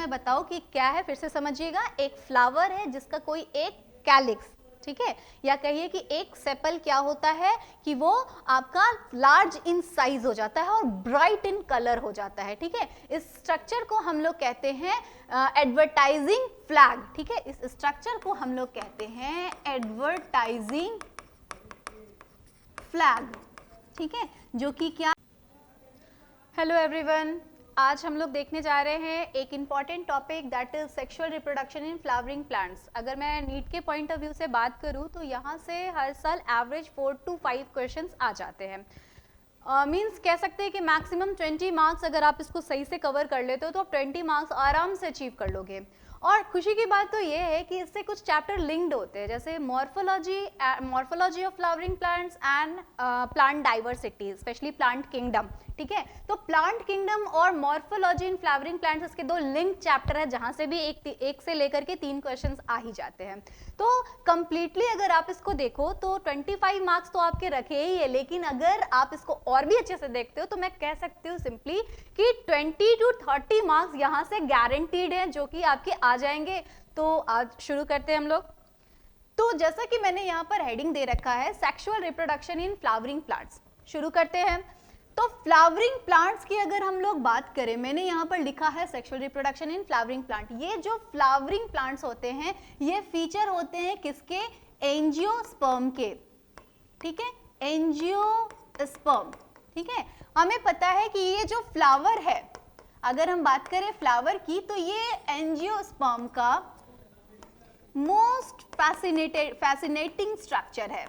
मैं बताऊं कि क्या है, फिर से समझिएगा। एक फ्लावर है जिसका कोई एक कैलिक्स, ठीक है, या कहिए कि एक सेपल क्या होता है कि वो आपका लार्ज इन साइज हो जाता है और ब्राइट इन कलर हो जाता है, ठीक है। इस स्ट्रक्चर को हम लोग कहते हैं एडवर्टाइजिंग फ्लैग, ठीक है। इस स्ट्रक्चर को हम लोग कहते हैं एडवर्टाइजिंग फ्लैग, ठीक है, जो कि क्या। हेलो एवरीवन, आज हम लोग देखने जा रहे हैं एक important topic that is sexual reproduction in flowering plants. अगर मैं नीट के पॉइंट ऑफ व्यू से बात करूं तो यहाँ से हर साल एवरेज 4 to 5 क्वेश्चंस आ जाते हैं। मीन्स कह सकते हैं कि मैक्सिमम 20 मार्क्स अगर आप इसको सही से कवर कर लेते हो तो आप 20 मार्क्स आराम से अचीव कर लोगे। और खुशी की बात तो ये है कि इससे कुछ चैप्टर लिंक्ड होते हैं, जैसे morphology of flowering plants and plant diversity, specially plant kingdom, ठीक है। तो प्लांट किंगडम और मॉर्फोलॉजी इन फ्लावरिंग प्लांट्स, इसके दो लिंक चैप्टर है जहां से भी एक से लेकर के 3 क्वेश्चंस आ ही जाते हैं। तो कंप्लीटली अगर आप इसको देखो तो 25 मार्क्स तो आपके रखे ही है, लेकिन अगर आप इसको और भी अच्छे से देखते हो तो मैं कह सकती हूँ सिंपली कि 20 to 30 मार्क्स यहाँ से गारंटीड हैं जो कि आपके आ जाएंगे। तो आज शुरू करते हैं हम लोग। तो जैसा कि मैंने यहाँ पर हेडिंग दे रखा है sexual reproduction in flowering plants, शुरू करते हैं। तो फ्लावरिंग प्लांट्स की अगर हम लोग बात करें, मैंने यहाँ पर लिखा है sexual reproduction in flowering plant. ये जो फ्लावरिंग प्लांट्स होते हैं ये फीचर होते हैं किसके? एंजियोस्पर्म के, ठीक है, एंजियोस्पर्म, ठीक है। हमें पता है कि ये जो फ्लावर है, अगर हम बात करें फ्लावर की, तो ये एंजियोस्पर्म का मोस्ट फैसिनेटिंग स्ट्रक्चर है,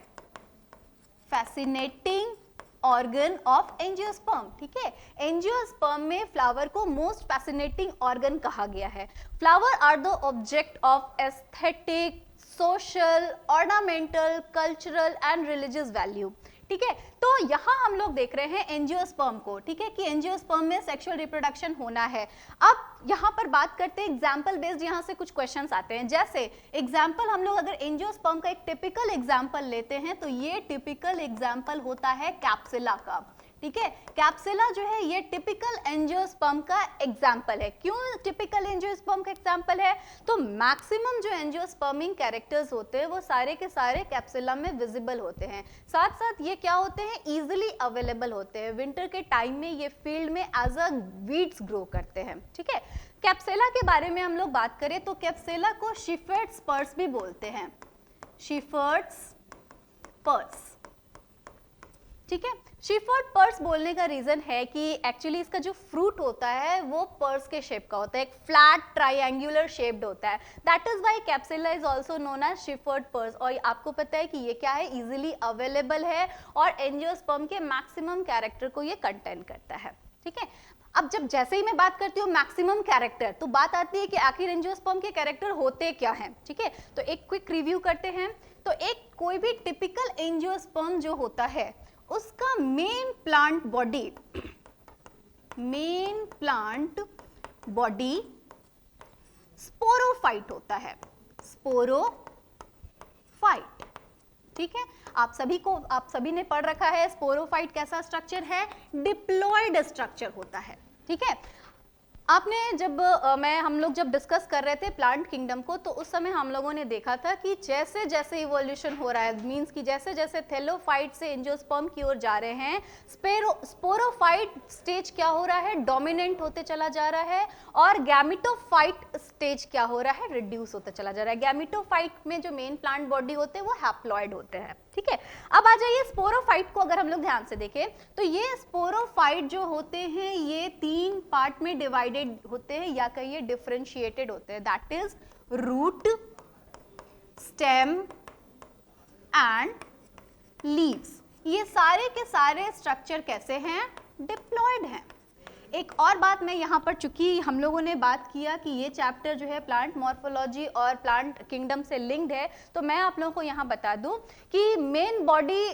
फैसिनेटिंग ऑर्गन ऑफ एंजियोस्पर्म, ठीक है। एंजियोस्पर्म में फ्लावर को मोस्ट फैसिनेटिंग ऑर्गन कहा गया है। Flower are the object of aesthetic, social, ornamental, cultural and religious value, ठीक है। तो यहाँ हम लोग देख रहे हैं एंजियोस्पर्म को, ठीक है, कि एंजियोस्पर्म में सेक्सुअल रिप्रोडक्शन होना है। अब यहाँ पर बात करते हैं एग्जाम्पल बेस्ड, यहाँ से कुछ क्वेश्चंस आते हैं। जैसे एग्जाम्पल हम लोग अगर एंजियोस्पर्म का एक टिपिकल एग्जाम्पल लेते हैं तो ये टिपिकल एग्जाम्पल होता है कैप्सुला का, ठीक है। कैप्सुला जो है ये टिपिकल एंजियोस्पर्म का एग्जाम्पल है। क्यों टिपिकल एंजियोस्पर्म का एग्जाम्पल है? तो मैक्सिमम जो एंजियोस्पर्मिंग कैरेक्टर्स होते हैं वो सारे के सारे कैप्सुला में विजिबल होते हैं। साथ साथ ये क्या होते हैं? इजीली अवेलेबल होते हैं। विंटर के टाइम में ये फील्ड में एज अ वीड्स ग्रो करते हैं, ठीक है। कैप्सुला के बारे में हम लोग बात करें तो कैप्सुला को शेफर्ड्स पर्स भी बोलते हैं, शेफर्ड्स पर्स, ठीक है। शेफर्ड पर्स बोलने का रीजन है कि एक्चुअली इसका जो फ्रूट होता है वो पर्स के शेप का होता है, एक फ्लैट ट्रायंगुलर शेप्ड होता है। That is why capsula is also known as shepherd purse. और आपको पता है कि ये क्या है? इजीली अवेलेबल है और एंजियोस्पर्म के मैक्सिमम कैरेक्टर को ये कंटेन करता है, ठीक है। अब जब जैसे ही मैं बात करती हूँ मैक्सिमम कैरेक्टर, तो बात आती है कि आखिर एंजियोस्पर्म के कैरेक्टर होते क्या हैं, ठीक है। तो एक क्विक रिव्यू करते हैं। तो एक कोई भी टिपिकल एंजियोस्पर्म जो होता है उसका मेन प्लांट बॉडी स्पोरोफाइट होता है, स्पोरोफाइट, ठीक है। आप सभी ने पढ़ रखा है स्पोरोफाइट कैसा स्ट्रक्चर है? डिप्लॉयड स्ट्रक्चर होता है, ठीक है। आपने जब हम लोग जब डिस्कस कर रहे थे प्लांट किंगडम को, तो उस समय हम लोगों ने देखा था कि जैसे जैसे इवोल्यूशन हो रहा है, मींस कि जैसे जैसे थैलोफाइट से एंजियोस्पर्म की ओर जा रहे हैं, स्पोरोफाइट स्टेज क्या हो रहा है? डोमिनेंट होते चला जा रहा है। और गैमेटोफाइट स्टेज क्या हो रहा है? रिड्यूस होता चला जा रहा है। गैमेटोफाइट में जो मेन प्लांट बॉडी होते हैं वो हैप्लॉइड होते हैं, ठीक है। अब आ जाइए स्पोरोफाइट को अगर हम लोग ध्यान से देखें तो ये स्पोरोफाइट जो होते हैं ये 3 पार्ट में डिवाइडेड होते हैं, या कहिए डिफरेंशिएटेड होते हैं। That is root, stem and leaves. ये सारे के सारे स्ट्रक्चर कैसे हैं? डिप्लॉयड हैं। एक और बात मैं यहाँ पर, चूंकि हम लोगों ने बात किया कि ये चैप्टर जो है प्लांट मॉर्फोलॉजी और प्लांट किंगडम से लिंक्ड है, तो मैं आप लोगों को यहाँ बता दूं कि मेन बॉडी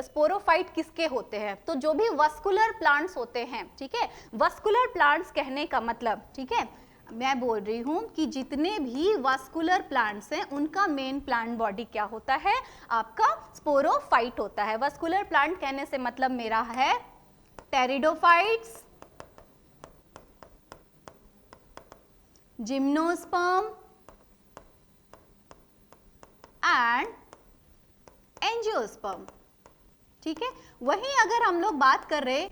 स्पोरोफाइट किसके होते हैं? तो जो भी वस्कुलर प्लांट्स होते हैं, ठीक है, वस्कुलर प्लांट्स कहने का मतलब, ठीक है, मैं बोल रही हूं कि जितने भी वास्कुलर प्लांट्स हैं उनका मेन प्लांट बॉडी क्या होता है? आपका स्पोरोफाइट होता है। वास्कुलर प्लांट कहने से मतलब मेरा है टेरिडोफाइट्स, जिम्नोस्पर्म एंड एंजियोस्पर्म। ठीक है, वहीं अगर हम लोग बात कर रहे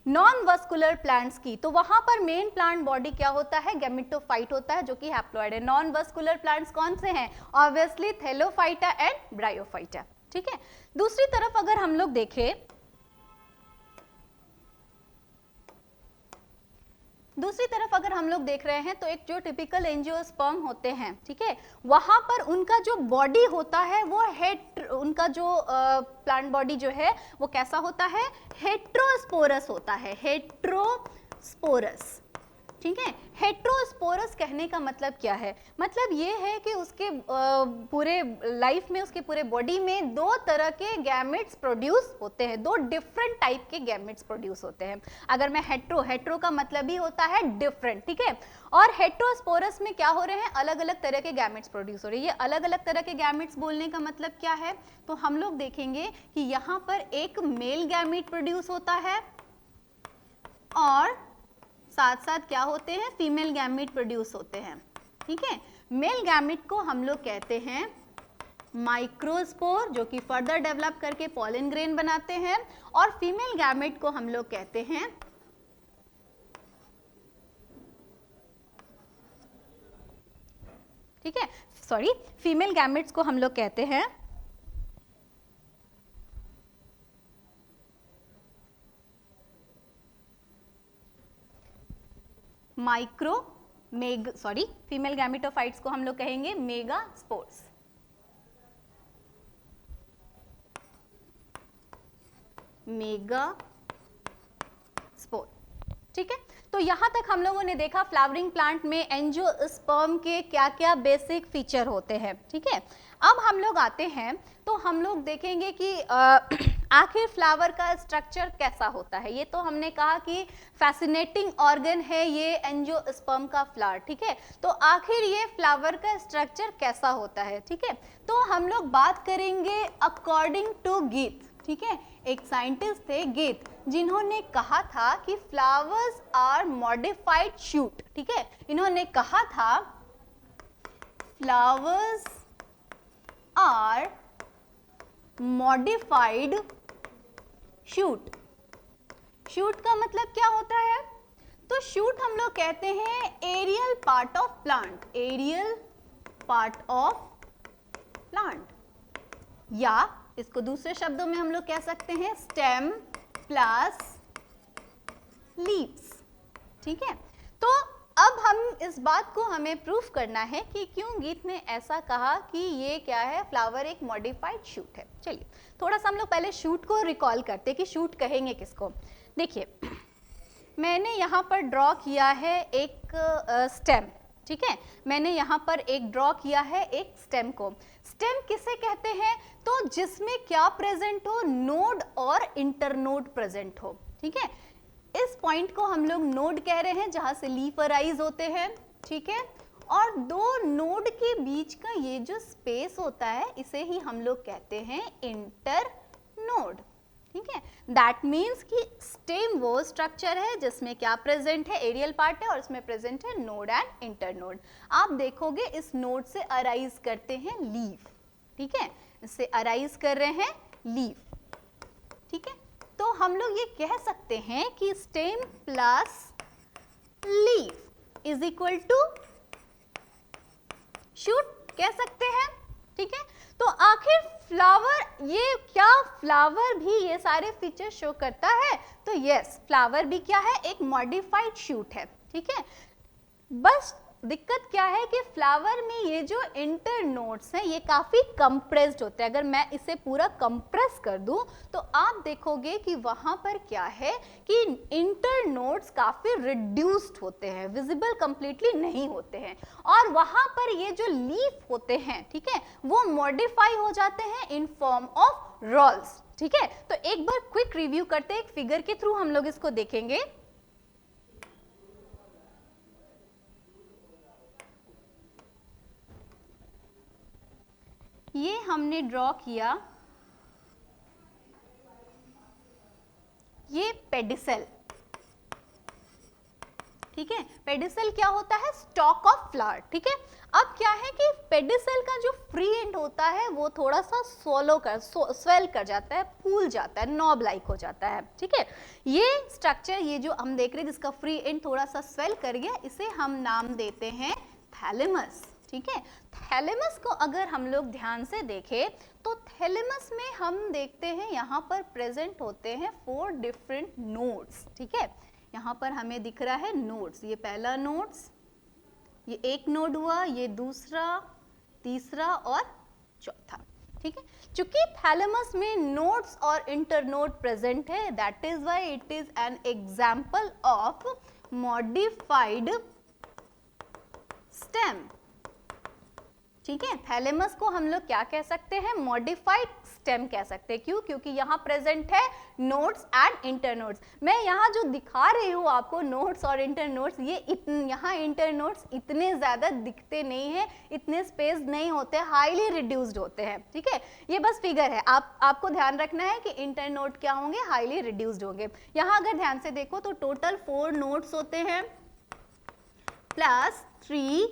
नॉन वस्कुलर प्लांट्स की, तो वहां पर मेन प्लांट बॉडी क्या होता है, गैमेटोफाइट होता है, जो कि हैप्लॉइड है। नॉन वस्कुलर प्लांट्स कौन से हैं, ऑब्वियसली थैलोफाइटा एंड ब्रायोफाइटा। ठीक है, दूसरी तरफ अगर हम लोग देखें, देख रहे हैं तो एक जो टिपिकल एंजियोस्पर्म होते हैं, ठीक है, वहां पर उनका जो बॉडी होता है वो उनका जो प्लांट बॉडी जो है वो कैसा होता है, हेट्रोस्पोरस होता है, हेट्रोस्पोरस। ठीक है, हेट्रोस्पोरस कहने का मतलब क्या है, मतलब ये है कि उसके पूरे लाइफ में, उसके पूरे बॉडी में दो तरह के गैमेट्स प्रोड्यूस होते हैं, दो डिफरेंट टाइप के गैमेट्स प्रोड्यूस होते हैं। अगर मैं हेट्रो का मतलब ही होता है डिफरेंट, ठीक है, और हेट्रोस्पोरस में क्या हो रहे हैं, अलग अलग तरह के गैमेट्स प्रोड्यूस हो रहे हैं। ये अलग अलग तरह के गैमेट्स बोलने का मतलब क्या है, तो हम लोग देखेंगे कि यहाँ पर एक मेल गैमेट प्रोड्यूस होता है और साथ साथ क्या होते हैं, फीमेल गैमेट प्रोड्यूस होते हैं। ठीक है, मेल गैमेट को हम लोग कहते हैं माइक्रोस्पोर, जो कि फर्दर डेवलप करके पॉलन ग्रेन बनाते हैं, और फीमेल गैमेट को हम लोग कहते हैं ठीक है, सॉरी, फीमेल गैमेट्स को हम लोग कहते हैं फीमेल गैमेटोफाइट्स को हम लोग कहेंगे मेगास्पोर्स। मेगास्पोर। ठीक है, तो यहां तक हम लोगों ने देखा फ्लावरिंग प्लांट में एंजियोस्पर्म के क्या क्या बेसिक फीचर होते हैं। ठीक है, अब हम लोग आते हैं तो हम लोग देखेंगे कि आखिर फ्लावर का स्ट्रक्चर कैसा होता है। ये तो हमने कहा कि फैसिनेटिंग ऑर्गन है ये एंजियोस्पर्म का फ्लावर। ठीक है, तो आखिर ये फ्लावर का स्ट्रक्चर कैसा होता है। ठीक है, तो हम लोग बात करेंगे अकॉर्डिंग टू गीथ। ठीक है, एक साइंटिस्ट थे गीथ, जिन्होंने कहा था कि फ्लावर्स आर मॉडिफाइड शूट। ठीक है, इन्होंने कहा था flowers are modified shoot. Shoot का मतलब क्या होता है, तो शूट हम लोग कहते हैं aerial part of plant, aerial part of plant, या इसको दूसरे शब्दों में हम लोग कह सकते हैं स्टेम प्लस लीव्स। ठीक है, तो अब हम इस बात को हमें प्रूफ करना है कि क्यों गीत ने ऐसा कहा कि ये क्या है, फ्लावर एक मॉडिफाइड शूट है। चलिए थोड़ा सा हम लोग पहले शूट को रिकॉल करते कि शूट कहेंगे किसको। देखिए, मैंने यहाँ पर ड्रॉ किया है एक स्टेम। ठीक है, मैंने यहाँ पर एक ड्रॉ किया है एक स्टेम को। स्टेम किसे कहते हैं, तो जिसमें क्या प्रेजेंट हो, नोड और इंटरनोड प्रेजेंट हो। ठीक है, इस पॉइंट को हम लोग नोड कह रहे हैं, जहां से लीफ अराइज होते हैं। ठीक है, और दो नोड के बीच का ये जो स्पेस होता है इसे ही हम लोग कहते हैं इंटरनोड। ठीक है, दैट मीन्स कि स्टेम वो स्ट्रक्चर है जिसमें क्या प्रेजेंट है, एरियल पार्ट है, और इसमें प्रेजेंट है नोड एंड इंटरनोड। आप देखोगे इस नोड से अराइज करते हैं लीफ। ठीक है, इससे अराइज कर रहे हैं लीफ। ठीक है, तो हम लोग ये कह सकते हैं कि stem plus leaf is equal to shoot कह सकते हैं। ठीक है, तो आखिर फ्लावर, ये क्या फ्लावर भी ये सारे फीचर शो करता है, तो यस, फ्लावर भी क्या है, एक मॉडिफाइड शूट है। ठीक है, बस दिक्कत क्या है कि फ्लावर में ये जो इंटरनोड्स हैं ये काफी कंप्रेस्ड होते हैं। अगर मैं इसे पूरा कंप्रेस कर दूं तो आप देखोगे कि वहां पर क्या है कि इंटरनोड्स काफी रिड्यूस्ड होते हैं, विजिबल कंप्लीटली नहीं होते हैं, और वहां पर ये जो लीफ होते हैं, ठीक है, वो मॉडिफाई हो जाते हैं इन फॉर्म ऑफ रॉल्स। ठीक है, तो एक बार क्विक रिव्यू करते हैं, एक फिगर के थ्रू हम लोग इसको देखेंगे। ये हमने ड्रॉ किया, ये पेडिसेल। ठीक है। पेडिसल क्या होता है? स्टॉक ऑफ फ्लावर, ठीक है। अब क्या है कि पेडिसल का जो फ्री एंड होता है वो थोड़ा सा स्वेल कर जाता है, फूल जाता है, नॉब लाइक हो जाता है, ठीक है। ये स्ट्रक्चर, ये जो हम देख रहे हैं जिसका फ्री एंड थोड़ा सा स्वेल कर गया, इसे हम नाम देते हैं थैलेमस, ठीक है। थैलेमस को अगर हम लोग ध्यान से देखें तो थैलेमस में हम देखते हैं यहाँ पर प्रेजेंट होते हैं 4 डिफरेंट नोड्स, ठीक है। यहाँ पर हमें दिख रहा है नोड्स, ये पहला नोड्स, ये एक नोड हुआ, ये दूसरा, तीसरा और चौथा, ठीक है। चूंकि थैलेमस में नोड्स और इंटरनोड प्रेजेंट है, that is why it is an example of modified stem, ठीक है। थैलेमस को हम लोग क्या कह सकते हैं? मॉडिफाइड स्टेम कह सकते हैं। क्यों? क्योंकि यहाँ प्रेजेंट है नोड्स एंड इंटरनोड्स। मैं यहाँ जो दिखा रही हूँ आपको नोड्स और इंटरनोड्स, ये यहाँ इंटरनोड्स इतने ज्यादा दिखते नहीं है, इतने स्पेस नहीं होते, हाईली रिड्यूस्ड होते हैं, ठीक है। ये बस फिगर है, आपको ध्यान रखना है कि इंटरनोड क्या होंगे? हाईली रिड्यूस्ड होंगे। यहाँ अगर ध्यान से देखो तो टोटल 4 नोड्स होते हैं plus 3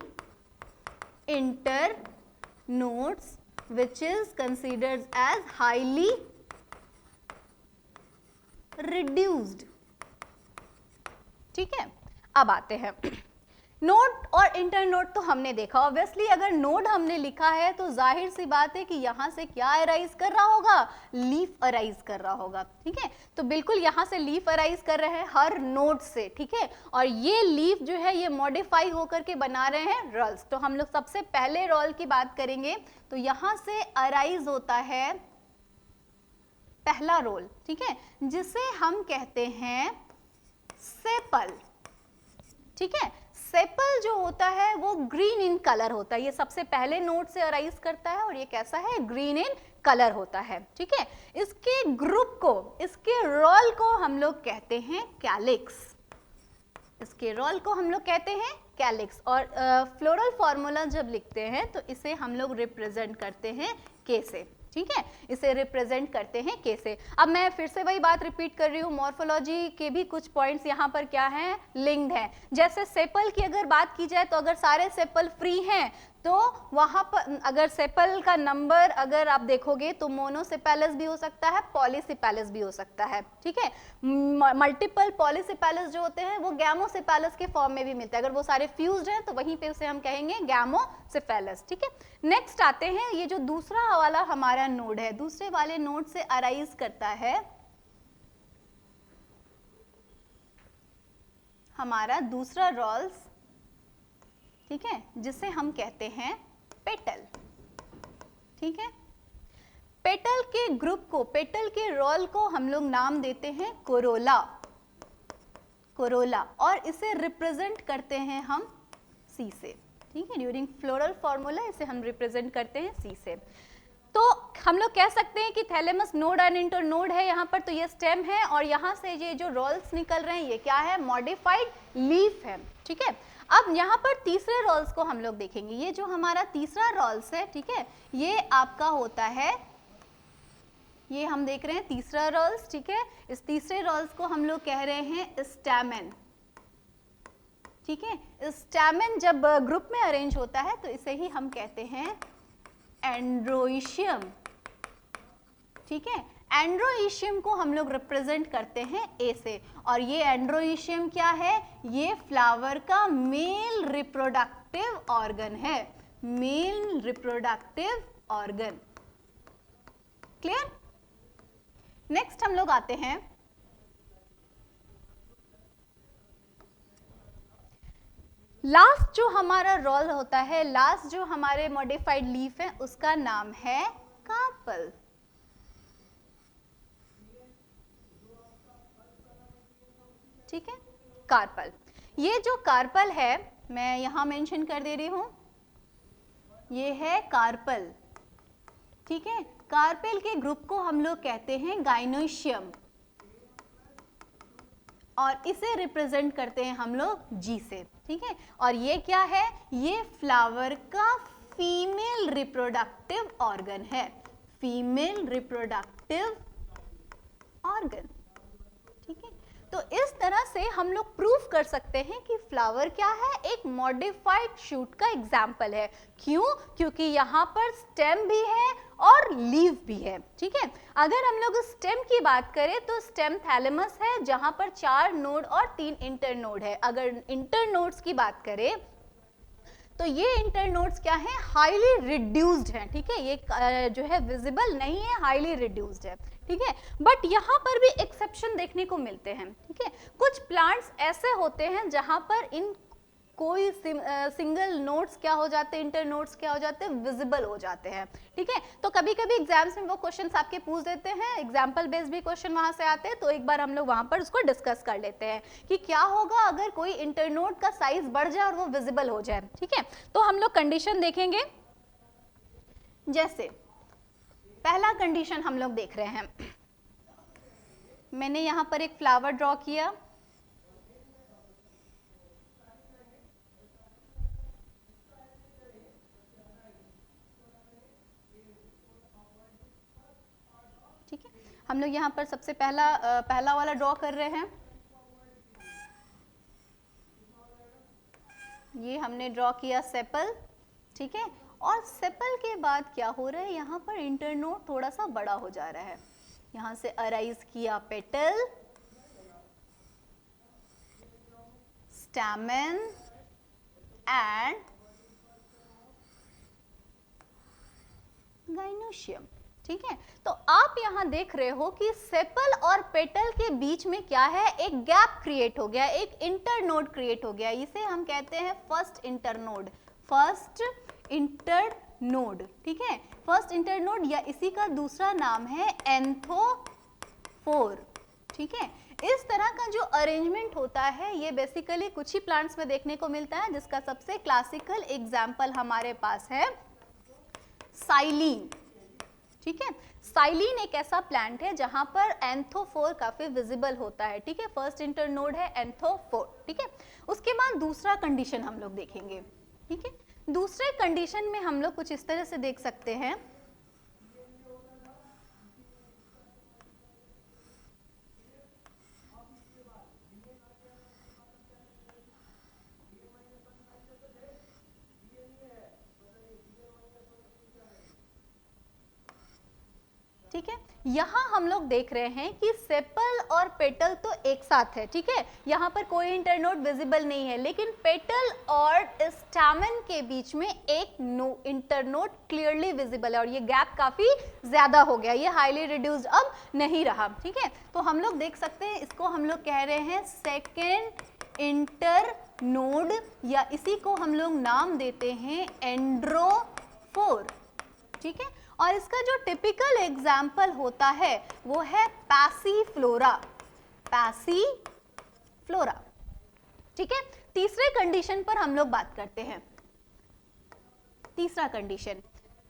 internodes which is considered as highly reduced, ठीक है। अब आते हैं नोड और इंटरनोड तो हमने देखा। ऑब्वियसली अगर नोड हमने लिखा है तो जाहिर सी बात है कि यहाँ से क्या अराइज कर रहा होगा? लीफ अराइज कर रहा होगा, ठीक है। तो बिल्कुल यहाँ से लीफ अराइज कर रहे हैं हर नोड से, ठीक है। और ये लीफ जो है ये मॉडिफाई होकर के बना रहे हैं रोल्स। तो हम लोग सबसे पहले रोल की बात करेंगे तो यहाँ से अराइज होता है पहला रोल, ठीक है, जिसे हम कहते हैं सेपल, ठीक है। सेपल जो होता है वो ग्रीन इन कलर होता है, ये सबसे पहले नोड से अराइज करता है और ये कैसा है? ग्रीन इन कलर होता है, ठीक है। इसके ग्रुप को, इसके रोल को हम लोग कहते हैं कैलिक्स, इसके रोल को हम लोग कहते हैं कैलिक्स। और फ्लोरल फॉर्मूला जब लिखते हैं तो इसे हम लोग रिप्रेजेंट करते हैं के से, ठीक है, इसे रिप्रेजेंट करते हैं के से। अब मैं फिर से वही बात रिपीट कर रही हूँ, मॉर्फोलॉजी के भी कुछ पॉइंट्स यहाँ पर क्या हैं? लिंक्ड हैं। जैसे सेपल की अगर बात की जाए तो अगर सारे सेपल फ्री हैं तो वहाँ पर अगर सेपल का नंबर अगर आप देखोगे तो मोनोसेपेलस भी हो सकता है, पॉलीसेपेलस भी हो सकता है, ठीक है। मल्टीपल पॉलीसेपेलस जो होते हैं वो गैमोसेपेलस के फॉर्म में भी मिलते हैं। अगर वो सारे फ्यूज्ड हैं तो वहीं पे उसे हम कहेंगे गैमोसेपेलस, ठीक है। नेक्स्ट आते हैं, ये जो दूसरा वाला हमारा नोड है, दूसरे वाले नोड से अराइज करता है हमारा दूसरा रोल्स, ठीक है, जिसे हम कहते हैं पेटल, ठीक है। पेटल के ग्रुप को, पेटल के रोल को हम लोग नाम देते हैं कोरोला, कोरोला, और इसे रिप्रेजेंट करते हैं हम सी से, ठीक है। ड्यूरिंग फ्लोरल फॉर्मूला इसे हम रिप्रेजेंट करते हैं सी से। तो हम लोग कह सकते हैं कि थैलेमस नोड एंड इंटरनोड है यहाँ पर, तो ये स्टेम है और यहाँ से ये जो रोल्स निकल रहे हैं ये क्या है? मॉडिफाइड लीफ है, ठीक है। अब यहाँ पर तीसरे रोल्स को हम लोग देखेंगे। ये जो हमारा तीसरा रोल्स है, ठीक है, ये आपका होता है, ये हम देख रहे हैं तीसरा रोल्स, ठीक है। इस तीसरे रोल्स को हम लोग कह रहे हैं स्टैमेन, ठीक है। स्टैमेन जब ग्रुप में अरेंज होता है तो इसे ही हम कहते हैं एंड्रोइशियम, ठीक है। एंड्रोइशियम को हम लोग रिप्रेजेंट करते हैं ए से, और ये एंड्रोइशियम क्या है? ये फ्लावर का मेल रिप्रोडक्टिव ऑर्गन है, male reproductive organ, clear. Next हम लोग आते हैं लास्ट जो हमारा रोल होता है, लास्ट जो हमारे मॉडिफाइड लीफ है उसका नाम है कार्पल, ठीक है, कार्पल। ये जो कार्पल है मैं यहां मेंशन कर दे रही हूं, ये है कार्पल, ठीक है। कार्पेल के ग्रुप को हम लोग कहते हैं गाइनोशियम और इसे रिप्रेजेंट करते हैं हम लोग जी से, ठीक है। और ये क्या है? ये फ्लावर का फीमेल रिप्रोडक्टिव ऑर्गन है, फीमेल रिप्रोडक्टिव ऑर्गन, ठीक है। तो इस तरह से हम लोग प्रूफ कर सकते हैं कि फ्लावर क्या है, एक मॉडिफाइड शूट का एग्जाम्पल है। क्यों? क्योंकि यहाँ पर स्टेम भी है और लीव भी है। ठीक है, अगर हम लोग स्टेम की बात करें तो स्टेम थैलेमस है जहां पर 4 नोड और 3 इंटरनोड है। अगर इंटरनोड्स की बात करें तो ये इंटरनोड्स क्या है, हाईली रिड्यूस्ड है। ठीक है, ये जो है विजिबल नहीं है, हाईली रिड्यूस्ड है। ठीक है, बट यहाँ पर भी एक्सेप्शन देखने को मिलते हैं। ठीक है, कुछ प्लांट्स ऐसे होते हैं जहां पर इन कोई सिंगल नोड्स क्या हो जाते हैं, इंटर नोड्स क्या हो जाते हैं, विजिबल हो जाते हैं। ठीक है, तो कभी कभी एग्जाम्स में वो क्वेश्चंस आपके पूछ देते हैं, एग्जाम्पल बेस्ड भी क्वेश्चन वहां से आते हैं, तो एक बार हम लोग वहां पर उसको डिस्कस कर लेते हैं कि क्या होगा अगर कोई इंटरनोड का साइज बढ़ जाए और वो विजिबल हो जाए। ठीक है, तो हम लोग कंडीशन देखेंगे। जैसे पहला कंडीशन हम लोग देख रहे हैं, मैंने यहां पर एक फ्लावर ड्रॉ किया, ठीक है, हम लोग यहाँ पर सबसे पहला वाला ड्रॉ कर रहे हैं। ये हमने ड्रॉ किया सेपल। ठीक है, और सेपल के बाद क्या हो रहा है, यहाँ पर इंटरनोड थोड़ा सा बड़ा हो जा रहा है। यहाँ से अराइज किया पेटल, स्टैमेन एंड गाइनोशियम। ठीक है, तो आप यहां देख रहे हो कि सेपल और पेटल के बीच में क्या है, एक गैप क्रिएट हो गया, एक इंटरनोड क्रिएट हो गया। इसे हम कहते हैं फर्स्ट इंटरनोड, फर्स्ट इंटरनोड। ठीक है, फर्स्ट इंटरनोड या इसी का दूसरा नाम है एंथोफोर। ठीक है, इस तरह का जो अरेंजमेंट होता है ये बेसिकली कुछ ही प्लांट्स में देखने को मिलता है, जिसका सबसे क्लासिकल एग्जाम्पल हमारे पास है साइलीन। ठीक है, साइलीन एक ऐसा प्लांट है जहां पर एंथोफोर काफी विजिबल होता है। ठीक है, फर्स्ट इंटरनोड है एंथोफोर। ठीक है, उसके बाद दूसरा कंडीशन हम लोग देखेंगे। ठीक है, दूसरे कंडीशन में हम लोग कुछ इस तरह से देख सकते हैं, ठीक है, यहाँ हम लोग देख रहे हैं कि सेपल और पेटल तो एक साथ है। ठीक है, यहाँ पर कोई इंटरनोड विजिबल नहीं है, लेकिन पेटल और स्टैमेन के बीच में एक इंटरनोड क्लियरली विजिबल है और ये गैप काफी ज्यादा हो गया, ये हाईली रिड्यूस्ड अब नहीं रहा। ठीक है, तो हम लोग देख सकते हैं, इसको हम लोग कह रहे हैं सेकेंड इंटरनोड, या इसी को हम लोग नाम देते हैं एंड्रोफोर। ठीक है, और इसका जो टिपिकल एग्जाम्पल होता है वो है पैसीफ्लोरा, पैसीफ्लोरा। ठीक है, तीसरे कंडीशन पर हम लोग बात करते हैं। तीसरा कंडीशन,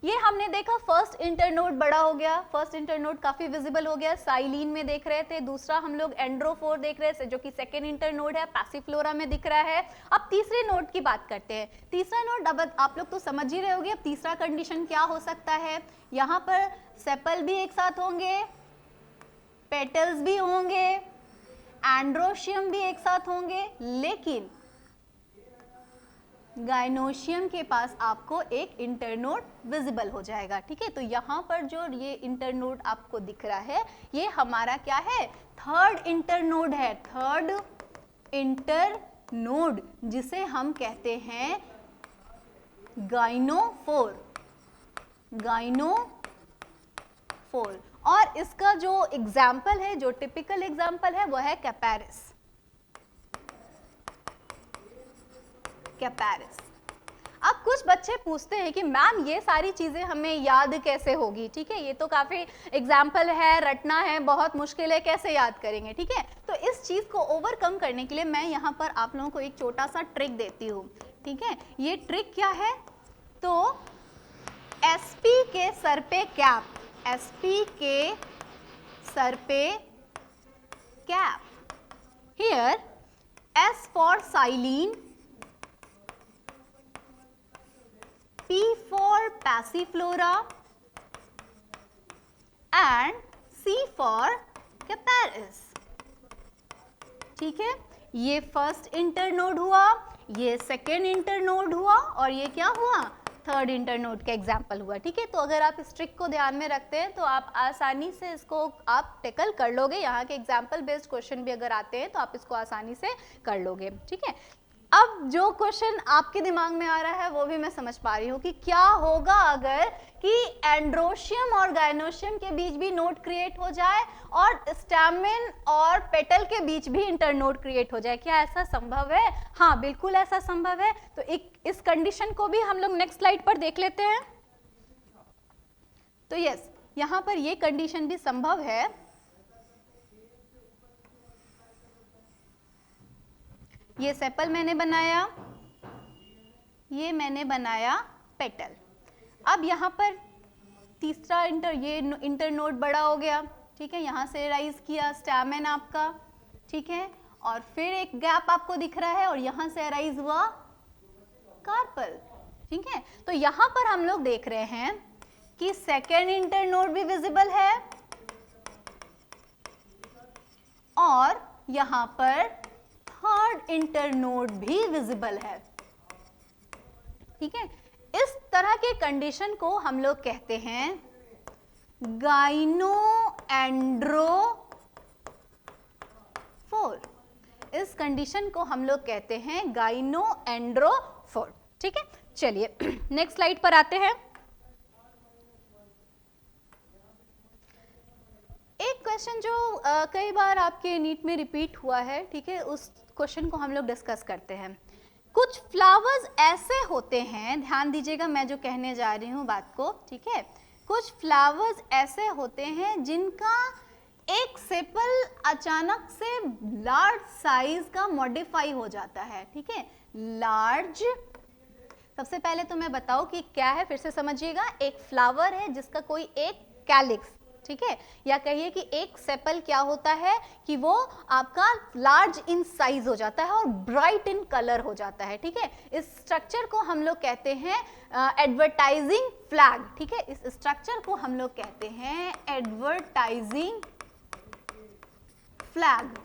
ये हमने देखा फर्स्ट इंटरनोड बड़ा हो गया, फर्स्ट इंटरनोड काफी विजिबल हो गया, साइलीन में देख रहे थे। दूसरा हम लोग एंड्रोफोर देख रहे थे जो कि सेकेंड इंटरनोड है, पैसीफ्लोरा में दिख रहा है। अब तीसरे नोड की बात करते हैं। तीसरा नोड अब आप लोग तो समझ ही रहे होंगे, अब तीसरा कंडीशन क्या हो सकता है, यहाँ पर सेपल भी एक साथ होंगे, पेटल्स भी होंगे, एंड्रोशियम भी एक साथ होंगे, लेकिन गाइनोशियम के पास आपको एक इंटरनोड विजिबल हो जाएगा। ठीक है, तो यहाँ पर जो ये इंटरनोड आपको दिख रहा है ये हमारा क्या है, थर्ड इंटरनोड है, थर्ड इंटरनोड, जिसे हम कहते हैं गाइनोफोर, गाइनोफोर। और इसका जो एग्जाम्पल है, जो टिपिकल एग्जाम्पल है वो है कैपेरिस, कैपेरिस। अब कुछ बच्चे पूछते हैं कि मैम ये सारी चीजें हमें याद कैसे होगी। ठीक है, ये तो काफी एग्जाम्पल है, रटना है, बहुत मुश्किल है, कैसे याद करेंगे। ठीक है, तो इस चीज को ओवरकम करने के लिए मैं यहाँ पर आप लोगों को एक छोटा सा ट्रिक देती हूँ। ठीक है, ये ट्रिक क्या है, तो एसपी के सर पे कैप, एसपी के सर पे cap, here S for silene, P for passiflora and C for Caparis. ठीक है, ये फर्स्ट इंटरनोड हुआ, ये सेकेंड इंटरनोड हुआ और ये क्या हुआ, थर्ड इंटरनोड का एग्जाम्पल हुआ। ठीक है, तो अगर आप इस ट्रिक को ध्यान में रखते हैं तो आप आसानी से इसको आप टेकल कर लोगे। यहाँ के एग्जाम्पल बेस्ड क्वेश्चन भी अगर आते हैं तो आप इसको आसानी से कर लोगे। ठीक है, अब जो क्वेश्चन आपके दिमाग में आ रहा है वो भी मैं समझ पा रही हूँ कि क्या होगा अगर कि एंड्रोशियम और गायनोशियम के बीच भी नोड क्रिएट हो जाए और स्टैमेन और पेटल के बीच भी इंटरनोड क्रिएट हो जाए। क्या ऐसा संभव है? हाँ, बिल्कुल ऐसा संभव है। तो इस कंडीशन को भी हम लोग नेक्स्ट स्लाइड पर देख लेते हैं। तो यस, यहाँ पर ये कंडीशन भी संभव है। ये सेपल मैंने बनाया, ये मैंने बनाया पेटल। अब यहाँ पर तीसरा इंटरनोड बड़ा हो गया। ठीक है, यहाँ से राइज किया स्टैमेन आपका। ठीक है, और फिर एक गैप आपको दिख रहा है और यहाँ से राइज हुआ कार्पल। ठीक है, तो यहाँ पर हम लोग देख रहे हैं कि सेकेंड इंटरनोड भी विजिबल है और यहाँ पर थर्ड इंटरनोड भी विजिबल है। ठीक है, इस तरह के कंडीशन को हम लोग कहते हैं गाइनोएंड्रोफोर। इस कंडीशन को हम लोग कहते हैं गाइनोएंड्रोफोर। ठीक है, चलिए नेक्स्ट स्लाइड पर आते हैं। एक क्वेश्चन जो कई बार आपके नीट में रिपीट हुआ है, ठीक है, उस क्वेश्चन को हम लोग डिस्कस करते हैं। कुछ फ्लावर्स ऐसे होते हैं, ध्यान दीजिएगा मैं जो कहने जा रही हूँ बात को। ठीक है, कुछ फ्लावर्स ऐसे होते हैं जिनका एक सेपल अचानक से लार्ज साइज का मॉडिफाई हो जाता है। ठीक है, लार्ज, सबसे पहले तो मैं बताऊं कि क्या है, फिर से समझिएगा। एक फ्लावर है जिसका कोई एक कैलिक्स, ठीक है, या कहिए कि एक सेपल क्या होता है कि वो आपका लार्ज इन साइज हो जाता है और ब्राइट इन कलर हो जाता है। ठीक है, इस स्ट्रक्चर को हम लोग कहते हैं एडवर्टाइजिंग फ्लैग। ठीक है, इस स्ट्रक्चर को हम लोग कहते हैं एडवर्टाइजिंग फ्लैग।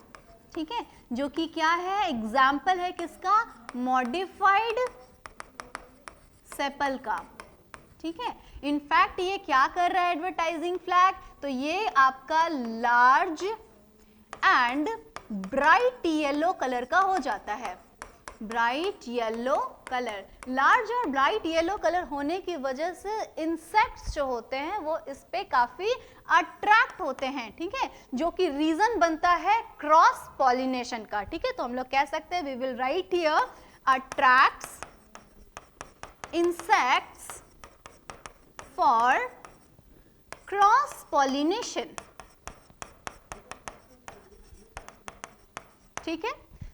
ठीक है, जो कि क्या है, एग्जाम्पल है किसका, मॉडिफाइड सेपल का। ठीक है, इनफैक्ट ये क्या कर रहा है एडवर्टाइजिंग फ्लैग, तो ये आपका large and bright yellow colour का हो जाता है। ब्राइट येलो कलर, लार्ज और ब्राइट येलो कलर होने की वजह से इंसेक्ट्स जो होते हैं वो इस पे काफी अट्रैक्ट होते हैं। ठीक है, जो कि रीजन बनता है क्रॉस पॉलिनेशन का। ठीक है, तो हम लोग कह सकते हैं we will write here attracts insects for cross pollination। ठीक है,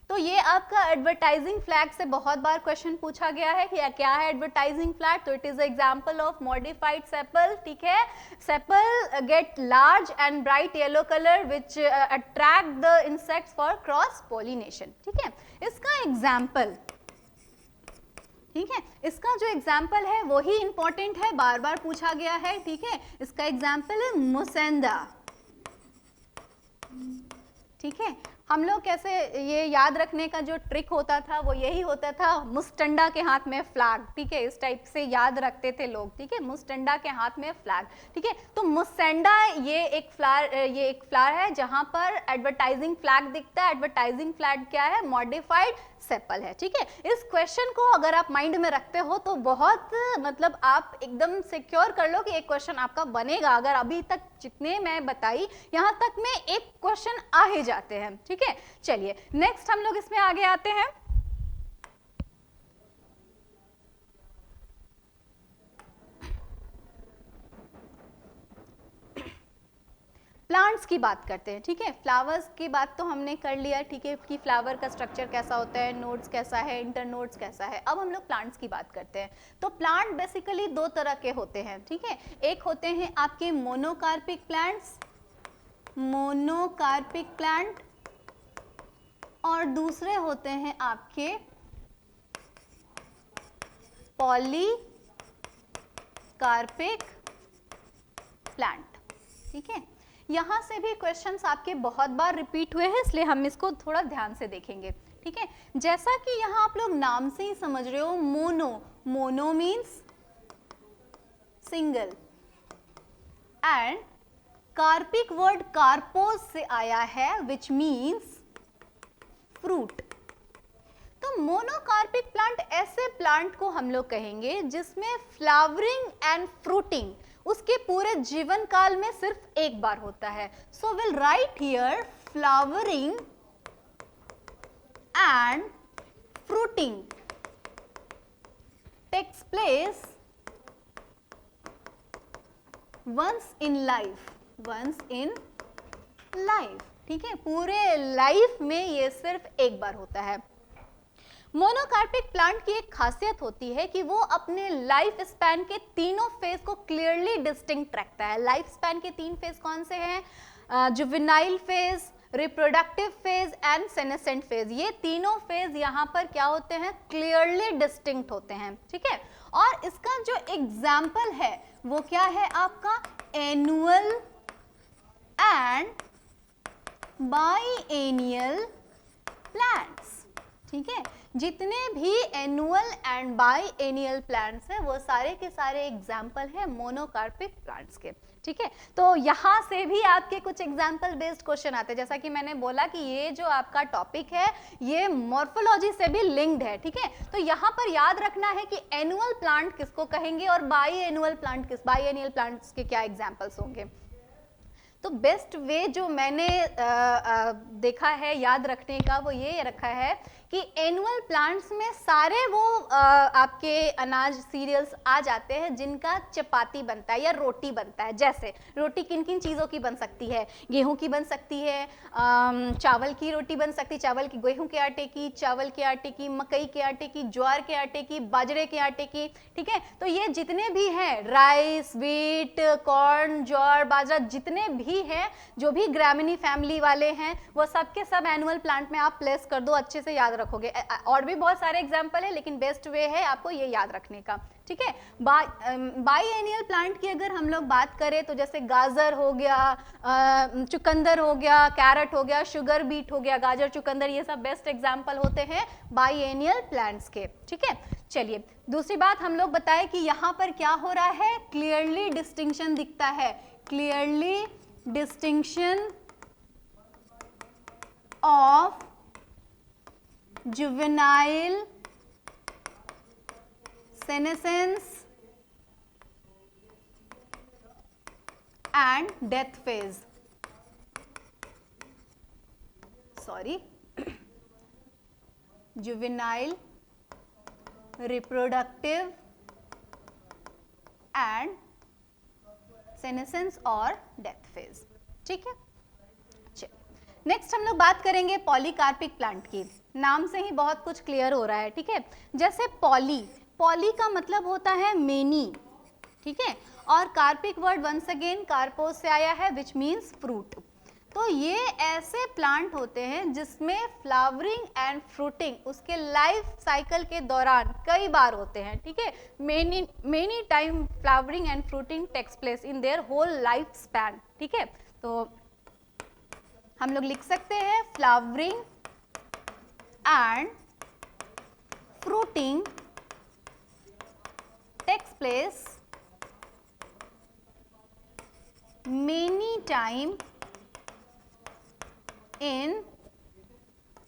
तो ये आपका एडवर्टाइजिंग फ्लैग से बहुत बार क्वेश्चन पूछा गया है कि क्या है एडवर्टाइजिंग फ्लैग, तो it is example of modified sepal. ठीक है, sepal get large and bright yellow colour which attract the insects for cross pollination. ठीक है, इसका एग्जाम्पल, ठीक है, इसका जो एग्जाम्पल है वही इंपॉर्टेंट है, बार बार पूछा गया है। ठीक है, इसका एग्जाम्पल है मुसेंडा। ठीक है, हम लोग कैसे ये याद रखने का जो ट्रिक होता था वो यही होता था, मुस्टंडा के हाथ में फ्लैग। ठीक है, इस टाइप से याद रखते थे लोग। ठीक है, मुस्टंडा के हाथ में फ्लैग। ठीक है, तो मुसेंडा ये एक फ्लावर है जहां पर एडवर्टाइजिंग फ्लैग दिखता है। एडवर्टाइजिंग फ्लैग क्या है, मॉडिफाइड सेपल है। ठीक है, इस क्वेश्चन को अगर आप माइंड में रखते हो तो बहुत मतलब आप एकदम सिक्योर कर लो कि एक क्वेश्चन आपका बनेगा। अगर अभी तक जितने मैं बताई यहां तक में एक क्वेश्चन आ ही जाते हैं। ठीक है, चलिए नेक्स्ट हम लोग इसमें आगे आते हैं। प्लांट्स की बात करते हैं। ठीक है, फ्लावर्स की बात तो हमने कर लिया। ठीक है, कि फ्लावर का स्ट्रक्चर कैसा होता है, नोड्स कैसा है, इंटरनोड्स कैसा है। अब हम लोग प्लांट्स की बात करते हैं। तो प्लांट बेसिकली दो तरह के होते हैं। ठीक है, एक होते हैं आपके मोनोकार्पिक प्लांट्स, मोनोकार्पिक प्लांट, और दूसरे होते हैं आपके पॉलीकार्पिक प्लांट। ठीक है, यहाँ से भी क्वेश्चंस आपके बहुत बार रिपीट हुए हैं, इसलिए हम इसको थोड़ा ध्यान से देखेंगे, ठीक है। जैसा कि यहाँ आप लोग नाम से ही समझ रहे हो, mono, mono means single, and carpic word karpos से आया है विच मीन्स फ्रूट। तो मोनोकार्पिक प्लांट ऐसे प्लांट को हम लोग कहेंगे जिसमें फ्लावरिंग एंड फ्रूटिंग उसके पूरे जीवन काल में सिर्फ एक बार होता है। So will write here flowering and fruiting takes place once in life, once in life, ठीक है, पूरे लाइफ में ये सिर्फ एक बार होता है। मोनोकार्पिक प्लांट की एक खासियत होती है कि वो अपने लाइफ स्पैन के तीनों फेज को क्लियरली डिस्टिंक्ट रखता है। लाइफ स्पैन के 3 फेज कौन से हैं? Juvenile phase, reproductive phase and senescent phase. ये तीनों फेज यहाँ पर क्या होते हैं? क्लियरली डिस्टिंक्ट होते हैं, ठीक है। और इसका जो एग्जाम्पल है वो क्या है आपका? एनुअल एंड बाईएनियल प्लांट्स, ठीक है। जितने भी एनुअल एंड बाईएनियल प्लांट्स हैं वो सारे के सारे एग्जाम्पल हैं मोनोकार्पिक प्लांट्स के, ठीक है। तो यहाँ से भी आपके कुछ एग्जाम्पल बेस्ड क्वेश्चन आते हैं। जैसा कि मैंने बोला कि ये जो आपका टॉपिक है ये मॉर्फोलॉजी से भी लिंक्ड है, ठीक है। तो यहाँ पर याद रखना है कि एनुअल प्लांट किसको कहेंगे और बाईएनुअल प्लांट्स के क्या एग्जाम्पल्स होंगे। तो बेस्ट वे जो मैंने देखा है याद रखने का वो ये रखा है कि एनुअल प्लांट्स में सारे वो आपके अनाज सीरियल्स आ जाते हैं जिनका चपाती बनता है या रोटी बनता है। जैसे रोटी किन किन चीज़ों की बन सकती है? गेहूं की बन सकती है, चावल की रोटी बन सकती है, चावल की, गेहूं के आटे की, चावल के आटे की, मकई के आटे की, ज्वार के आटे की, बाजरे के आटे की, ठीक है। तो ये जितने भी हैं, राइस, व्हीट, कॉर्न, ज्वार, बाजरा, जितने भी हैं, जो भी ग्रामीणी फैमिली वाले हैं, वो सब के सब एनुअल प्लांट में आप प्लेस कर दो, अच्छे से याद रखोगे। और भी बहुत सारे एग्जाम्पल है लेकिन बेस्ट वे है आपको ये याद रखने का, ठीक है। बाईएनियल प्लांट की अगर हम लोग बात करें तो जैसे गाजर हो गया, चुकंदर हो गया, कैरेट हो गया, शुगर बीट हो गया, गाजर, चुकंदर, ये सब बेस्ट एग्जाम्पल होते हैं बाईएनियल प्लांट्स के, ठीक है। चलिए दूसरी बात हम लोग बताएं कि यहाँ पर क्या हो रहा है? क्लियरली डिस्टिंक्शन दिखता है, clearly distinction of juvenile senescence and death phase, juvenile, reproductive and senescence और death phase, ठीक है। नेक्स्ट हम लोग बात करेंगे पॉलीकार्पिक प्लांट की। नाम से ही बहुत कुछ क्लियर हो रहा है, ठीक है। जैसे पॉली, पॉली का मतलब होता है मेनी, ठीक है, और कार्पिक वर्ड वंस अगेन कार्पोस से आया है विच मीन्स फ्रूट। तो ये ऐसे प्लांट होते हैं जिसमें फ्लावरिंग एंड फ्रूटिंग उसके लाइफ साइकिल के दौरान कई बार होते हैं, ठीक है। Many time flowering and fruiting takes place in their whole life span, ठीक है। तो हम लोग लिख सकते हैं flowering and fruiting takes place many time in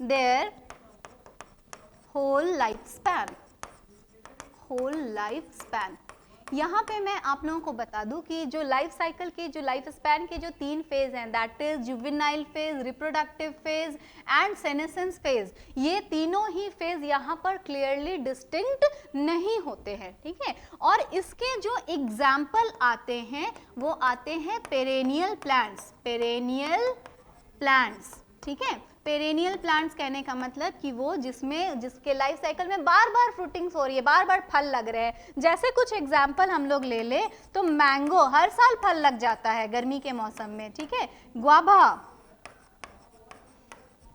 their whole life span, whole life span. यहाँ पे मैं आप लोगों को बता दूं कि जो लाइफ साइकिल के, जो लाइफ स्पैन के जो 3 फेज हैं, that is juvenile phase, reproductive phase and senescence phase, ये तीनों ही फेज यहाँ पर क्लियरली डिस्टिंक्ट नहीं होते हैं, ठीक है। और इसके जो एग्जाम्पल आते हैं वो आते हैं पेरेनियल प्लांट्स, पेरेनियल प्लांट्स, ठीक है। पेरेनियल प्लांट्स कहने का मतलब कि वो जिसके लाइफ साइकिल में बार बार फ्रूटिंग्स हो रही है, बार बार फल लग रहे हैं। जैसे कुछ एग्जाम्पल हम लोग ले ले तो मैंगो हर साल फल लग जाता है गर्मी के मौसम में, ठीक है। ग्वाभा,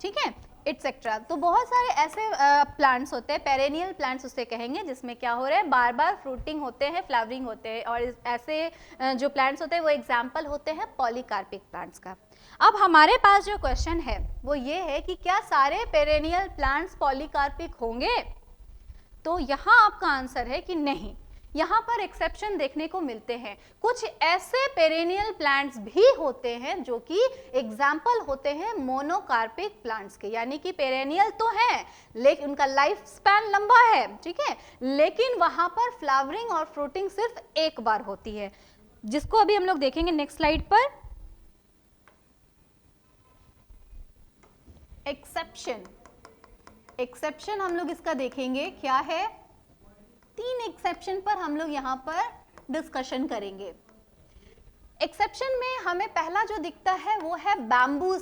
ठीक है। एटसेट्रा। तो बहुत सारे ऐसे प्लांट्स होते हैं, पेरेनियल प्लांट्स उसे कहेंगे, जिसमें क्या हो रहा है, बार बार फ्रूटिंग होते हैं, फ्लावरिंग होते हैं, और ऐसे जो प्लांट्स होते हैं वो एग्जाम्पल होते हैं पॉलीकार्पिक प्लांट्स का। अब हमारे पास जो क्वेश्चन है वो ये है कि क्या सारे पेरेनियल प्लांट्स पॉलीकार्पिक होंगे? तो यहाँ आपका आंसर है कि नहीं, यहाँ पर एक्सेप्शन देखने को मिलते हैं। कुछ ऐसे पेरेनियल प्लांट्स भी होते हैं जो कि एग्जाम्पल होते हैं मोनोकार्पिक प्लांट्स के, यानी कि पेरेनियल तो हैं लेकिन उनका लाइफ स्पैन लंबा है, ठीक है, लेकिन वहां पर फ्लावरिंग और फ्रूटिंग सिर्फ एक बार होती है, जिसको अभी हम लोग देखेंगे नेक्स्ट स्लाइड पर। एक्सेप्शन हम लोग इसका देखेंगे क्या है, 3 एक्सेप्शन पर हम लोग यहाँ पर डिस्कशन करेंगे। एक्सेप्शन में हमें पहला जो दिखता है वो है बैम्बू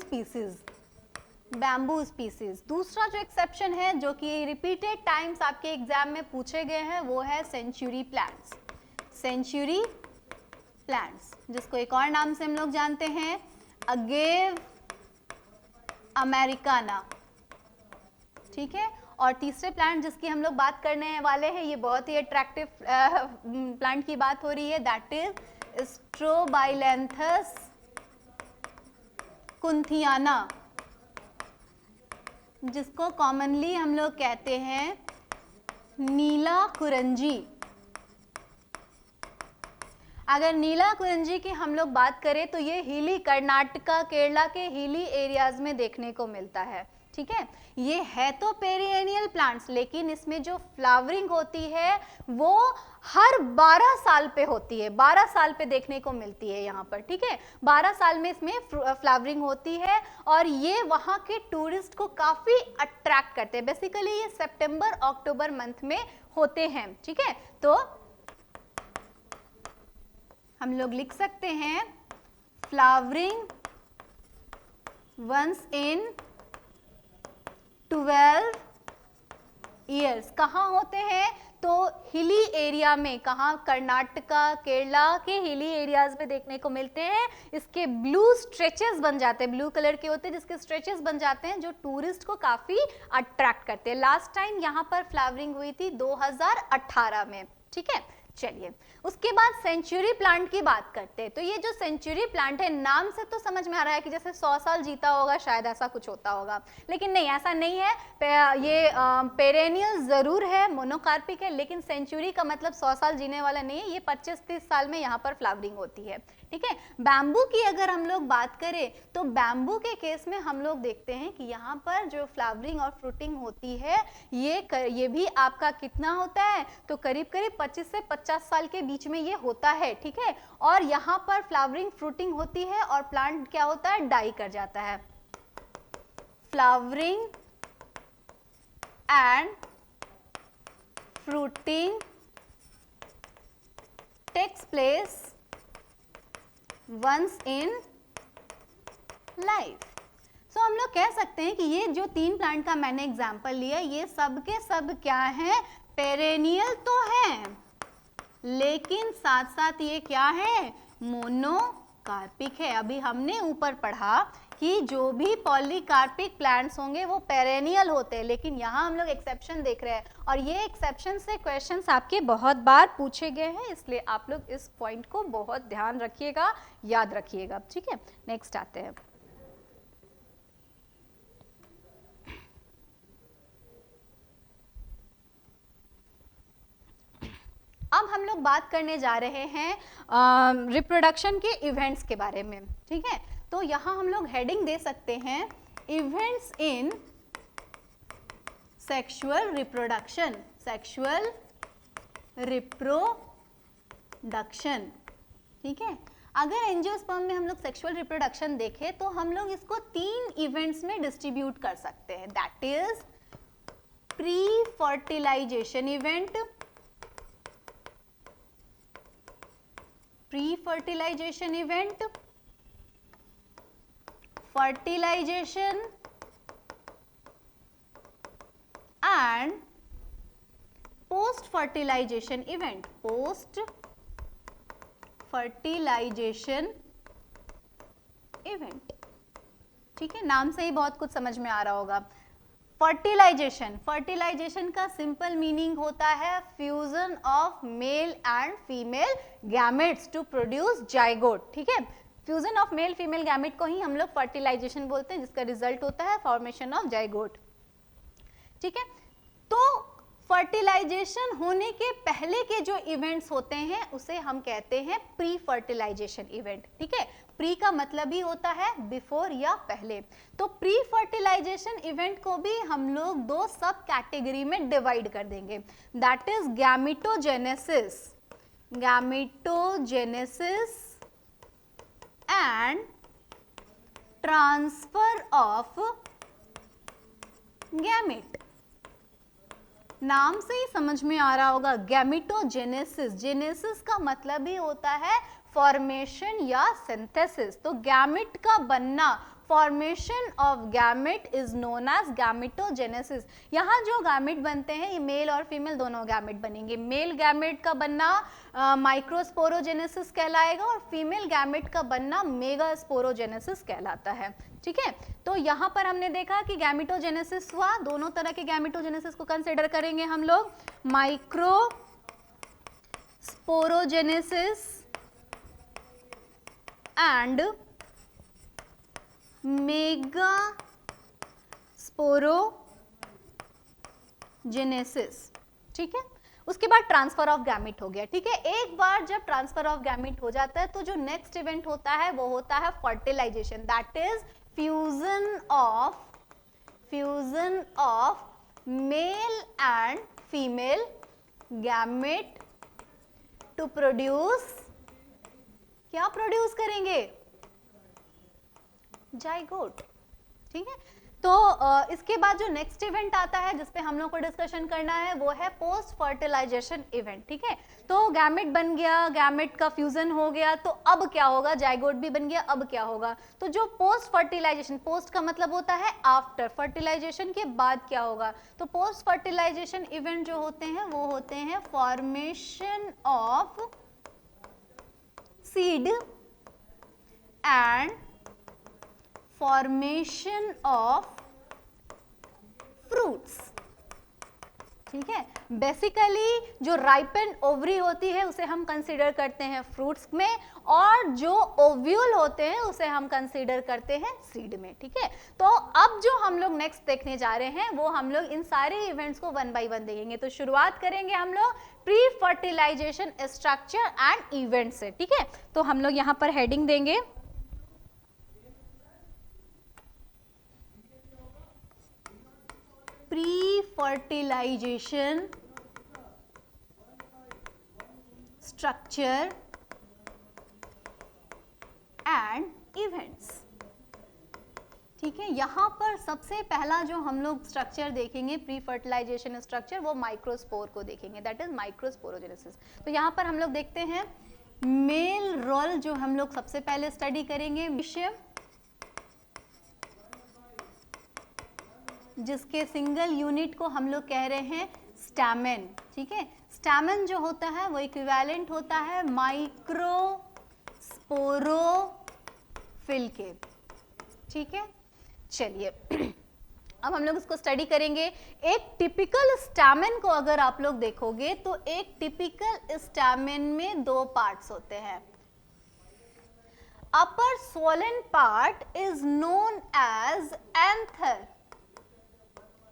स्पीसीज। दूसरा जो एक्सेप्शन है जो कि रिपीटेड टाइम्स आपके एग्जाम में पूछे गए हैं वो है सेंचुरी प्लांट्स, जिसको एक और नाम से हम लोग जानते हैं अगेव अमेरिकाना, ठीक है। और तीसरे प्लांट जिसकी हम लोग बात करने वाले हैं, ये बहुत ही अट्रैक्टिव प्लांट की बात हो रही है, दैट इज स्ट्रोबाइलेंथस कुंथियाना, जिसको कॉमनली हम लोग कहते हैं नीला कुरंजी। अगर नीला कुरंजी की हम लोग बात करें तो ये हिली कर्नाटका, केरला के हिली एरियाज में देखने को मिलता है, ठीक है। ये है तो पेरिएनियल प्लांट्स, लेकिन इसमें जो फ्लावरिंग होती है वो हर 12 साल पे होती है, 12 साल पे देखने को मिलती है यहाँ पर, ठीक है। 12 साल में इसमें फ्लावरिंग होती है और ये वहाँ के टूरिस्ट को काफी अट्रैक्ट करते हैं। बेसिकली ये सितंबर अक्टूबर मंथ में होते हैं, ठीक है। तो हम लोग लिख सकते हैं फ्लावरिंग वंस इन 12 ईयर्स। कहाँ होते हैं? तो हिली एरिया में, कहाँ? कर्नाटका, केरला के हिली एरियाज में देखने को मिलते हैं। इसके ब्लू स्ट्रेचेस बन जाते हैं, ब्लू कलर के होते हैं, जिसके स्ट्रेचेस बन जाते हैं जो टूरिस्ट को काफी अट्रैक्ट करते हैं। लास्ट टाइम यहाँ पर फ्लावरिंग हुई थी 2018 में, ठीक है। चलिए, उसके बाद सेंचुरी प्लांट की बात करते हैं। तो ये जो सेंचुरी प्लांट है, नाम से तो समझ में आ रहा है कि जैसे 100 साल जीता होगा, शायद ऐसा कुछ होता होगा, लेकिन नहीं, ऐसा नहीं है। ये पेरेनियल जरूर है, मोनोकार्पिक है, लेकिन सेंचुरी का मतलब 100 साल जीने वाला नहीं है। ये 25-30 साल में यहाँ पर फ्लावरिंग होती है, ठीक है। बैम्बू की अगर हम लोग बात करें तो बैम्बू के केस में हम लोग देखते हैं कि यहाँ पर जो फ्लावरिंग और फ्रूटिंग होती है ये भी आपका कितना होता है, तो करीब करीब 25 से 50 साल के बीच में ये होता है, ठीक है। और यहाँ पर फ्लावरिंग फ्रूटिंग होती है और प्लांट क्या होता है, डाई कर जाता है। Flowering and fruiting takes place once in life. So हम लोग कह सकते हैं कि ये जो 3 प्लांट का मैंने एग्जांपल लिया, ये सब के सब क्या है, पेरेनियल तो हैं, लेकिन साथ साथ ये क्या है, मोनोकार्पिक है। अभी हमने ऊपर पढ़ा कि जो भी पॉलीकार्पिक प्लांट्स होंगे वो पेरेनियल होते हैं, लेकिन यहाँ हम लोग एक्सेप्शन देख रहे हैं और ये एक्सेप्शन से क्वेश्चंस आपके बहुत बार पूछे गए हैं, इसलिए आप लोग इस पॉइंट को बहुत ध्यान रखिएगा, याद रखिएगा, ठीक है। नेक्स्ट आते हैं। अब हम लोग बात करने जा रहे हैं रिप्रोडक्शन के इवेंट्स के बारे में, ठीक है। तो यहाँ हम लोग हेडिंग दे सकते हैं events in sexual reproduction, sexual reproduction, ठीक है। अगर एंजियोस्पर्म में हम लोग सेक्सुअल रिप्रोडक्शन देखें तो हम लोग इसको 3 इवेंट्स में डिस्ट्रीब्यूट कर सकते हैं, that is pre fertilization event, pre-fertilization event, fertilization and post-fertilization event, post-fertilization event, ठीक है। नाम से ही बहुत कुछ समझ में आ रहा होगा। फर्टिलाइजेशन, फर्टिलाइजेशन का सिंपल मीनिंग होता है fusion of male and female gametes to produce zygote, ठीक है। Fusion of male female gamete को ही हम लोग फर्टिलाइजेशन बोलते हैं, जिसका रिजल्ट होता है फॉर्मेशन ऑफ जाइगोट, ठीक है। तो फर्टिलाइजेशन होने के पहले के जो इवेंट्स होते हैं उसे हम कहते हैं प्री फर्टिलाइजेशन इवेंट, ठीक है। प्री का मतलब ही होता है बिफोर या पहले। तो प्री फर्टिलाइजेशन इवेंट को भी हम लोग दो सब कैटेगरी में डिवाइड कर देंगे, that is gametogenesis, gametogenesis and transfer of gamete. नाम से ही समझ में आ रहा होगा, गैमेटोजेनेसिस, जेनेसिस का मतलब ही होता है फॉर्मेशन या सिंथेसिस। तो गैमेट का बनना, formation of gamete is known as gametogenesis. यहाँ जो गैमेट बनते हैं ये मेल और फीमेल दोनों गैमेट बनेंगे। मेल गैमेट का बनना माइक्रोस्पोरोजेनेसिस कहलाएगा और फीमेल गैमेट का बनना मेगास्पोरोजेनेसिस कहलाता है, ठीक है। तो यहाँ पर हमने देखा कि गैमेटोजेनेसिस हुआ, दोनों तरह के गैमेटोजेनेसिस को कंसिडर करेंगे हम लोग, माइक्रोस्पोरोजेनेसिस एंड मेगास्पोरोजेनेसिस, ठीक है। उसके बाद ट्रांसफर ऑफ गैमेट हो गया, ठीक है। एक बार जब ट्रांसफर ऑफ गैमेट हो जाता है तो जो नेक्स्ट इवेंट होता है वो होता है fertilization, that is fusion of male and female gamete to produce, क्या प्रोड्यूस करेंगे, जाइगोट, ठीक है। तो इसके बाद जो नेक्स्ट इवेंट आता है जिसपे हम लोग को डिस्कशन करना है वो है पोस्ट फर्टिलाइजेशन इवेंट, ठीक है। तो गैमेट बन गया, गैमेट का फ्यूजन हो गया, तो अब क्या होगा, जाइगोट भी बन गया, अब क्या होगा। तो जो पोस्ट फर्टिलाइजेशन, पोस्ट का मतलब होता है आफ्टर, फर्टिलाइजेशन के बाद क्या होगा। तो पोस्ट फर्टिलाइजेशन इवेंट जो होते हैं वो होते हैं formation of seed and formation of fruits, ठीक है। बेसिकली जो राइपन ओवरी होती है उसे हम कंसीडर करते हैं फ्रूट्स में, और जो ओव्यूल होते हैं उसे हम कंसीडर करते हैं सीड में, ठीक है। तो अब जो हम लोग नेक्स्ट देखने जा रहे हैं वो हम लोग इन सारे इवेंट्स को वन बाय वन देखेंगे। तो शुरुआत करेंगे हम लोग pre fertilization structure and event से, ठीक है। तो हम लोग यहाँ पर हेडिंग देंगे pre-fertilization structure and events, ठीक है। यहाँ पर सबसे पहला जो हम लोग स्ट्रक्चर देखेंगे प्री फर्टिलाइजेशन स्ट्रक्चर, वो माइक्रोस्पोर को देखेंगे, दैट इज माइक्रोस्पोरोजेनेसिस। तो यहाँ पर हम लोग देखते हैं मेल रोल जो हम लोग सबसे पहले स्टडी करेंगे, विषय जिसके सिंगल यूनिट को हम लोग कह रहे हैं स्टैमेन, ठीक है। स्टैमेन जो होता है वो इक्विवेलेंट होता है माइक्रोस्पोरोफिल के, ठीक है। चलिए अब हम लोग इसको स्टडी करेंगे। एक टिपिकल स्टैमेन को अगर आप लोग देखोगे तो एक टिपिकल स्टैमेन में दो पार्ट्स होते हैं। Upper swollen part is known as anther,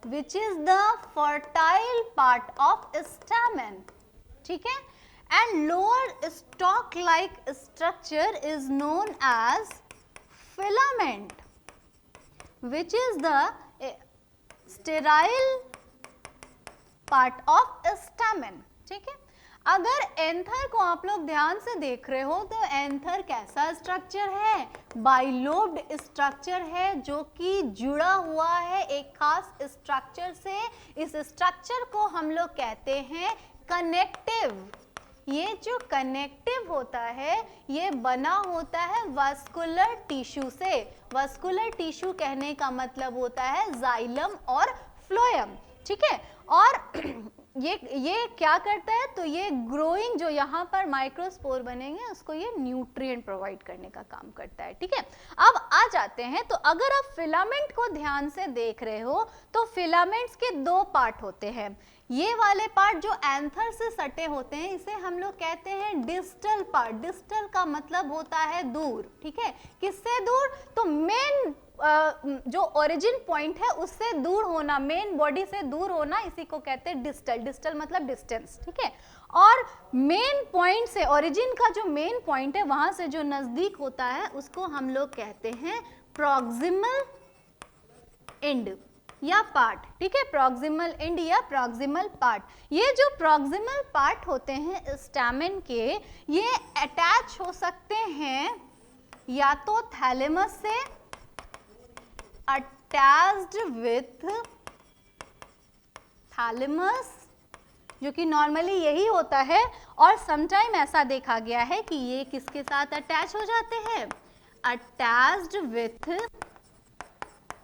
which is the fertile part of stamen, ठीक है। and lower stalk like structure is known as filament, which is the sterile part of stamen, ठीक है। अगर anther को आप लोग ध्यान से देख रहे हो तो एंथर कैसा स्ट्रक्चर है, बाइलोब्ड स्ट्रक्चर है जो कि जुड़ा हुआ है एक खास स्ट्रक्चर से। इस स्ट्रक्चर को हम लोग कहते हैं कनेक्टिव। ये जो कनेक्टिव होता है ये बना होता है वास्कुलर टिश्यू से। वास्कुलर टिश्यू कहने का मतलब होता है जाइलम और फ्लोएम, ठीक है। और ये क्या करता है, तो ये ग्रोइंग जो यहाँ पर माइक्रोस्पोर बनेंगे उसको ये न्यूट्रिएंट प्रोवाइड करने का काम करता है, ठीक है। अब आ जाते हैं, तो अगर आप फिलामेंट को ध्यान से देख रहे हो तो फिलामेंट्स के दो पार्ट होते हैं। ये वाले पार्ट जो एंथर से सटे होते हैं इसे हम लोग कहते हैं डिस्टल पार्ट। डिस्टल का मतलब होता है दूर, ठीक है। किससे दूर, तो मेन जो ओरिजिन पॉइंट है उससे दूर होना, मेन बॉडी से दूर होना, इसी को कहते हैं डिस्टल। डिस्टल मतलब डिस्टेंस, ठीक है। और मेन पॉइंट से, ओरिजिन का जो मेन पॉइंट है वहां से जो नजदीक होता है उसको हम लोग कहते हैं प्रॉक्सिमल एंड या पार्ट, ठीक है। प्रॉक्सिमल एंड या प्रॉक्सिमल पार्ट। ये जो प्रॉक्सिमल पार्ट होते हैं स्टैमेन के, ये अटैच हो सकते हैं या तो थैलेमस से, अटैच्ड विथ थैलेमस, जो कि नॉर्मली यही होता है, और समटाइम ऐसा देखा गया है कि ये किसके साथ अटैच हो जाते हैं, अटैच्ड विथ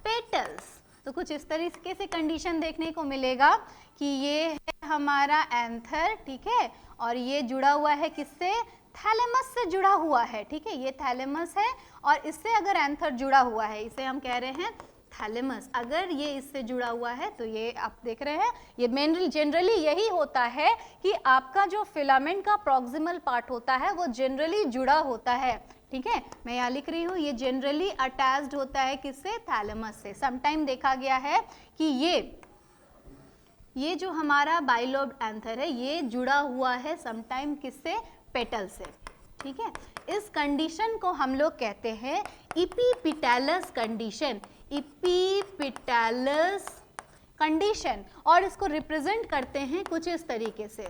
पेटल्स। तो कुछ इस तरीके से कंडीशन देखने को मिलेगा कि ये है हमारा एंथर, ठीक है, और ये जुड़ा हुआ है किससे, थैलेमस से जुड़ा हुआ है, ठीक है। ये थैलेमस है और इससे अगर एंथर जुड़ा हुआ है, इसे हम कह रहे हैं थैलेमस। अगर ये इससे जुड़ा हुआ है तो ये आप देख रहे हैं, ये जनरली यही होता है कि आपका जो फिलामेंट का प्रॉक्सिमल पार्ट होता है वो जनरली जुड़ा होता है, ठीक है। मैं यहाँ लिख रही हूँ, ये जनरली अटैच्ड होता है किससे, थैलेमस से। समटाइम देखा गया है कि ये जो हमारा बाइलोब्ड एंथर है ये जुड़ा हुआ है समटाइम किससे, पेटल से, ठीक है। इस कंडीशन को हम लोग कहते हैं इपीपिटैलस कंडीशन, इपीपिटैलस कंडीशन, और इसको रिप्रेजेंट करते हैं कुछ इस तरीके से,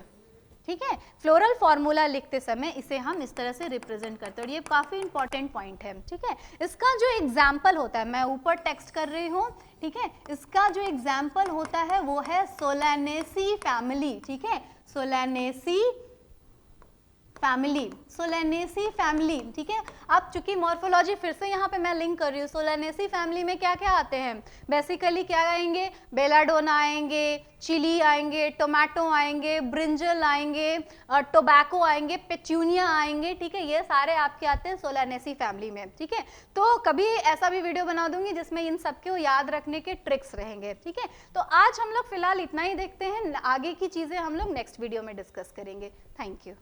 ठीक है। फ्लोरल फॉर्मूला लिखते समय इसे हम इस तरह से रिप्रेजेंट करते हैं और ये काफी इंपॉर्टेंट पॉइंट है, ठीक है। इसका जो एग्जाम्पल होता है, मैं ऊपर टेक्स्ट कर रही हूँ, ठीक है, इसका जो एग्जाम्पल होता है वो है सोलानेसी फैमिली, ठीक है, सोलानेसी फैमिली, सोलानेसी फैमिली, ठीक है। अब चूंकि मॉर्फोलॉजी फिर से यहाँ पे मैं लिंक कर रही हूँ, सोलानेसी फैमिली में क्या क्या आते हैं, बेसिकली क्या आएंगे, बेलाडोना आएंगे, चिली आएंगे, टोमेटो आएंगे, ब्रिंजल आएंगे, टोबैको आएंगे, पेट्यूनिया आएंगे, ठीक है। ये सारे आपके आते हैं सोलानेसी फैमिली में, ठीक है। तो कभी ऐसा भी वीडियो बना दूंगी जिसमें इन सबको याद रखने के ट्रिक्स रहेंगे, ठीक है। तो आज हम लोग फिलहाल इतना ही देखते हैं, आगे की चीजें हम लोग नेक्स्ट वीडियो में डिस्कस करेंगे। Thank you.